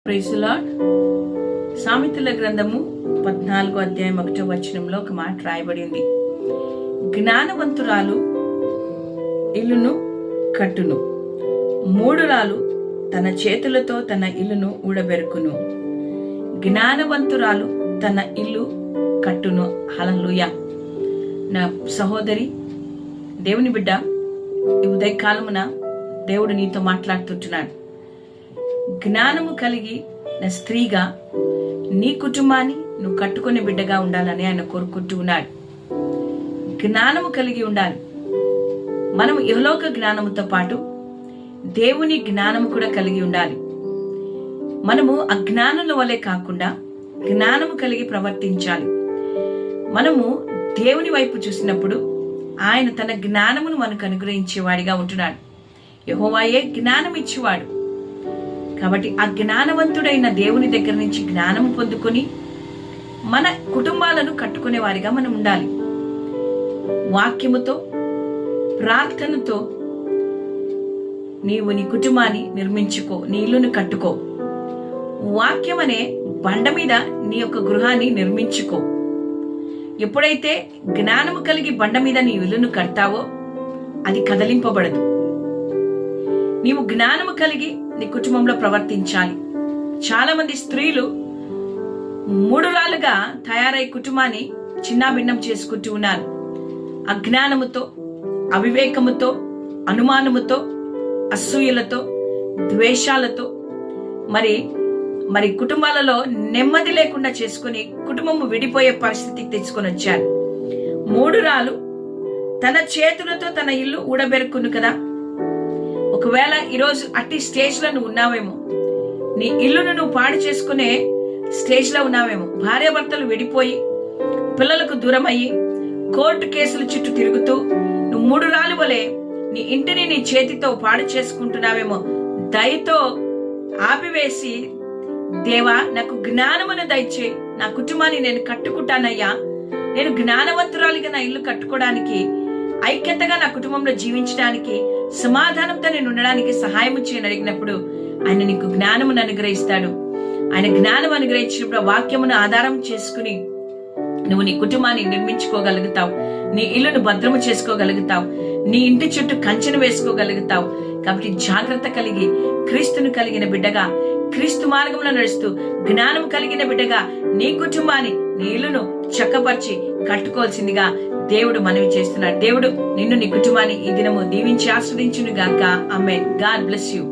Praise the lord. సామెతల గ్రంథము 14వ అధ్యాయం 1వ వచనంలో ఒక మాట రాయబడింది. జ్ఞానవంతురాలు ఇల్లును కట్టును, మూఢురాలు తన చేతులతో తన ఇల్లును ఊడబెరుకును. జ్ఞానవంతురాలు తన ఇల్లు కట్టును. హల్లెలూయా. నా సహోదరి, దేవుని బిడ్డ, ఈ ఉదయకాలమున దేవుడు నీతో మాట్లాడుతుంటున్నాడు. జ్ఞానము కలిగి నా స్త్రీగా నీ కుటుంబాన్ని నువ్వు కట్టుకునే బిడ్డగా ఉండాలని ఆయన కోరుకుంటూ ఉన్నాడు. జ్ఞానము కలిగి ఉండాలి. మనం ఇహలోక జ్ఞానముతో పాటు దేవుని జ్ఞానము కూడా కలిగి ఉండాలి. మనము అజ్ఞానుల వలె కాకుండా జ్ఞానము కలిగి ప్రవర్తించాలి. మనము దేవుని వైపు చూసినప్పుడు ఆయన తన జ్ఞానమును మనకు అనుగ్రహించేవాడిగా ఉంటున్నాడు. యెహోవాయే జ్ఞానం ఇచ్చేవాడు. కాబట్టి ఆ జ్ఞానవంతుడైన దేవుని దగ్గర నుంచి జ్ఞానము పొందుకొని మన కుటుంబాలను కట్టుకునే వారిగా మనం ఉండాలి. వాక్యముతో, ప్రార్థనతో నీవు నీ కుటుంబాన్ని నిర్మించుకో, నీ ఇల్లును కట్టుకో. వాక్యం అనే బండ మీద నీ యొక్క గృహాన్ని నిర్మించుకో. ఎప్పుడైతే జ్ఞానము కలిగి బండ మీద నీ ఇల్లును కడతావో అది కదలింపబడదు. నీవు జ్ఞానము కలిగి నీ కుటుంబంలో ప్రవర్తించాలి. చాలా మంది స్త్రీలు మూఢురాలుగా తయారై కుటుంబాన్ని చిన్నాభిన్నం చేసుకుంటూ ఉన్నారు. అజ్ఞానముతో, అవివేకముతో, అనుమానముతో, అసూయలతో, ద్వేషాలతో మరి కుటుంబాలలో నెమ్మది లేకుండా చేసుకుని కుటుంబము విడిపోయే పరిస్థితికి తెచ్చుకొని వచ్చారు. మూఢురాలు తన చేతులతో తన ఇల్లు ఊడబెరుకును కదా. ఒకవేళ ఈరోజు అట్టి స్టేజ్ లో నువ్వు ఉన్నావేమో, నీ ఇల్లును నువ్వు పాడు చేసుకునే స్టేజ్ లో ఉన్నావేమో. భార్యాభర్తలు విడిపోయి, పిల్లలకు దూరం అయ్యి, కోర్టు కేసుల చుట్టూ తిరుగుతూ నువ్వు మూఢురాలు వలె నీ ఇంటిని నీ చేతితో పాడు చేసుకుంటున్నావేమో. దయతో ఆపివేసి, దేవా నాకు జ్ఞానమును దయచేయి, నా కుటుంబాన్ని నేను కట్టుకుంటానయ్యా, నేను జ్ఞానవంతురాలిగా నా ఇల్లు కట్టుకోవడానికి, ఐక్యతగా నా కుటుంబంలో జీవించడానికి, సమాధానంతో నేను ఉండడానికి సహాయం చేయని అడిగినప్పుడు ఆయన నీకు జ్ఞానమును అనుగ్రహిస్తాడు. ఆయన జ్ఞానం అనుగ్రహించినప్పుడు వాక్యమును ఆధారం చేసుకుని నువ్వు నీ కుటుంబాన్ని నిర్మించుకోగలుగుతావు, నీ ఇల్లును భద్రము చేసుకోగలుగుతావు, నీ ఇంటి చుట్టూ కంచెను వేసుకోగలుగుతావు. కాబట్టి జాగ్రత్త కలిగి క్రీస్తును కలిగిన బిడ్డగా, క్రీస్తు మార్గంలో నడుస్తూ జ్ఞానం కలిగిన బిడ్డగా నీ కుటుంబాన్ని, నీ ఇల్లును చక్కపరిచి కట్టుకోవాల్సిందిగా దేవుడు మనవి చేస్తున్నాడు. దేవుడు నిన్ను, నీ కుటుంబాన్ని ఈ దినము దీవించి ఆస్వాదించును గాక. ఆమేన్. God bless you.